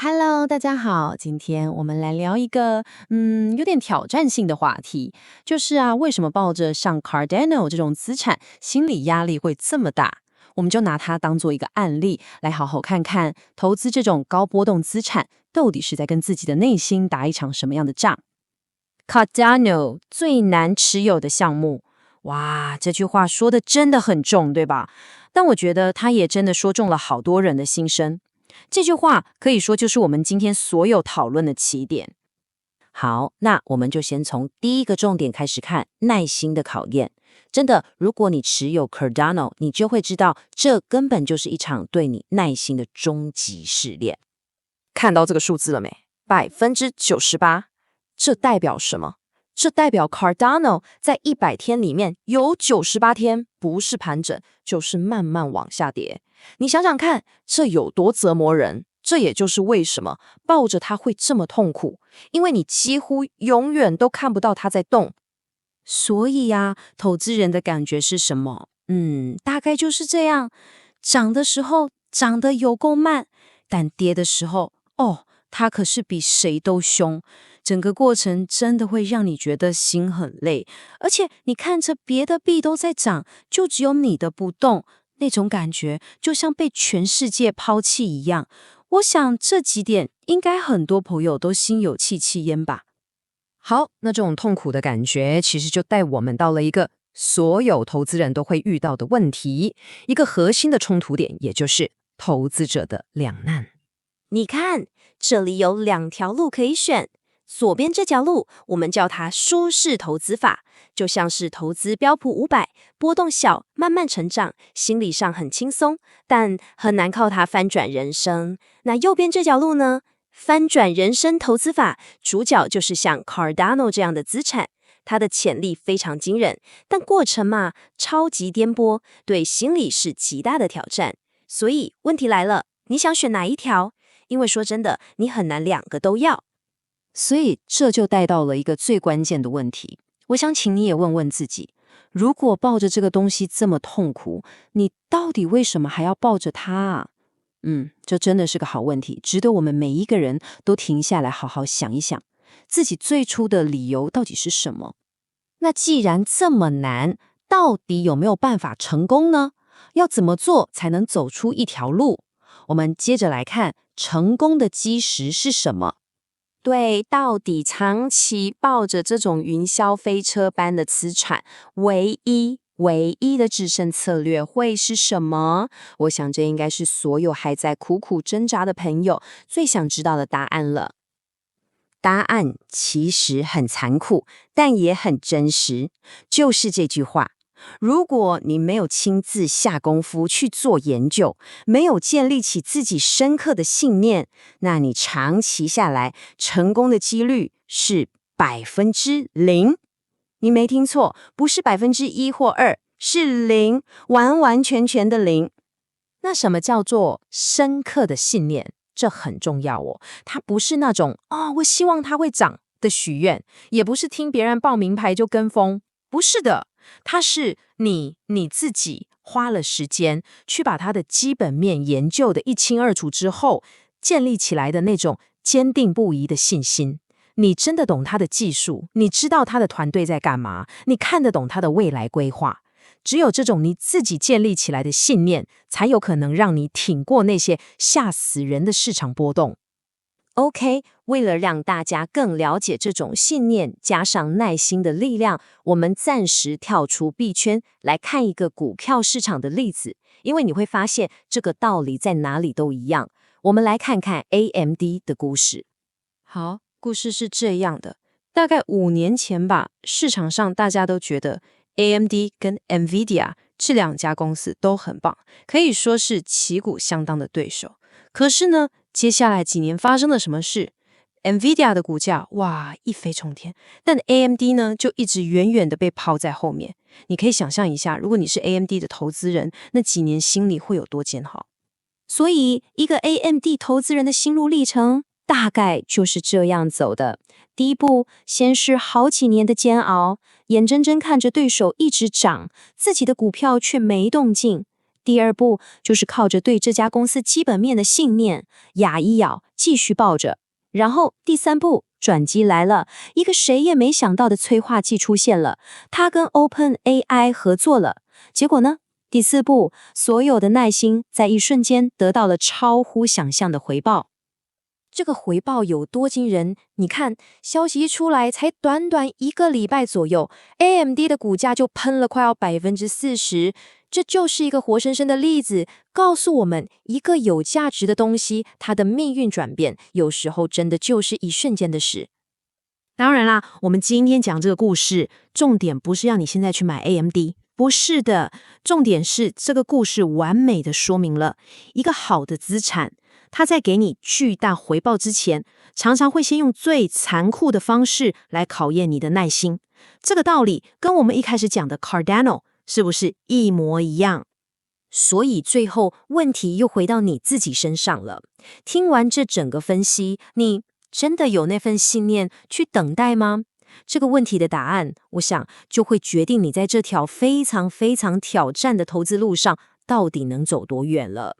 Hello，大家好，今天我们来聊一个有点挑战性的话题，就是为什么抱着像 Cardano 这种资产，心理压力会这么大？我们就拿它当做一个案例，来好好看看投资这种高波动资产，到底是在跟自己的内心打一场什么样的仗。Cardano 最难持有的项目，哇，这句话说的真的很重，对吧？但我觉得它也真的说中了好多人的心声。这句话可以说就是我们今天所有讨论的起点。好，那我们就先从第一个重点开始看，耐心的考验。真的，如果你持有 Cardano， 你就会知道，这根本就是一场对你耐心的终极试炼。看到这个数字了没？98%，这代表什么？这代表 Cardano 在100天里面有98天不是盘整，就是慢慢往下跌。你想想看，这有多折磨人？这也就是为什么抱着它会这么痛苦，因为你几乎永远都看不到它在动。所以投资人的感觉是什么？大概就是这样，涨的时候涨得有够慢，但跌的时候，它可是比谁都凶。整个过程真的会让你觉得心很累，而且你看着别的币都在涨，就只有你的不动，那种感觉就像被全世界抛弃一样。我想这几点应该很多朋友都心有戚戚焉吧。好，那这种痛苦的感觉其实就带我们到了一个所有投资人都会遇到的问题，一个核心的冲突点，也就是投资者的两难。你看，这里有2条路可以选。左边这条路，我们叫它舒适投资法，就像是投资标普500，波动小，慢慢成长，心理上很轻松，但很难靠它翻转人生。那右边这条路呢？翻转人生投资法，主角就是像 Cardano 这样的资产，它的潜力非常惊人，但过程超级颠簸，对心理是极大的挑战。所以问题来了，你想选哪一条？因为说真的，你很难2个都要。所以这就带到了一个最关键的问题，我想请你也问问自己，如果抱着这个东西这么痛苦，你到底为什么还要抱着它啊？这真的是个好问题，值得我们每一个人都停下来好好想一想，自己最初的理由到底是什么？那既然这么难，到底有没有办法成功呢？要怎么做才能走出一条路？我们接着来看成功的基石是什么。对，到底长期抱着这种云霄飞车般的资产，唯一的制胜策略会是什么？我想这应该是所有还在苦苦挣扎的朋友最想知道的答案了。答案其实很残酷，但也很真实，就是这句话。如果你没有亲自下功夫去做研究，没有建立起自己深刻的信念，那你长期下来成功的几率是0%。你没听错，不是1%或2%，是0，完完全全的0。那什么叫做深刻的信念？这很重要哦。它不是那种我希望它会涨的许愿，也不是听别人报名牌就跟风，不是的。它是你自己花了时间去把它的基本面研究的一清二楚之后，建立起来的那种坚定不移的信心。你真的懂他的技术，你知道他的团队在干嘛，你看得懂他的未来规划。只有这种你自己建立起来的信念，才有可能让你挺过那些吓死人的市场波动。OK， 为了让大家更了解这种信念加上耐心的力量，我们暂时跳出币圈来看一个股票市场的例子，因为你会发现这个道理在哪里都一样。我们来看看 AMD 的故事。好，故事是这样的，大概5年前吧，市场上大家都觉得 AMD 跟 NVIDIA 这2家公司都很棒，可以说是旗鼓相当的对手。可是呢，接下来几年发生了什么事？ NVIDIA 的股价一飞冲天，但 AMD 呢就一直远远的被抛在后面。你可以想象一下，如果你是 AMD 的投资人，那几年心里会有多煎熬。所以一个 AMD 投资人的心路历程大概就是这样走的。第一步，先是好几年的煎熬，眼睁睁看着对手一直涨，自己的股票却没动静。第二步就是靠着对这家公司基本面的信念，牙一咬，继续抱着。然后第三步，转机来了，一个谁也没想到的催化剂出现了，他跟 OpenAI 合作了。结果呢？第四步，所有的耐心在一瞬间得到了超乎想象的回报。这个回报有多惊人？你看，消息一出来，才短短1个礼拜左右 ，AMD 的股价就喷了快要40%。这就是一个活生生的例子，告诉我们，一个有价值的东西，它的命运转变，有时候真的就是一瞬间的事。当然啦，我们今天讲这个故事，重点不是要你现在去买 AMD， 不是的，重点是这个故事完美的说明了一个好的资产，它在给你巨大回报之前，常常会先用最残酷的方式来考验你的耐心。这个道理跟我们一开始讲的 Cardano 是不是一模一样？所以最后问题又回到你自己身上了。听完这整个分析，你真的有那份信念去等待吗？这个问题的答案，我想就会决定你在这条非常非常挑战的投资路上到底能走多远了。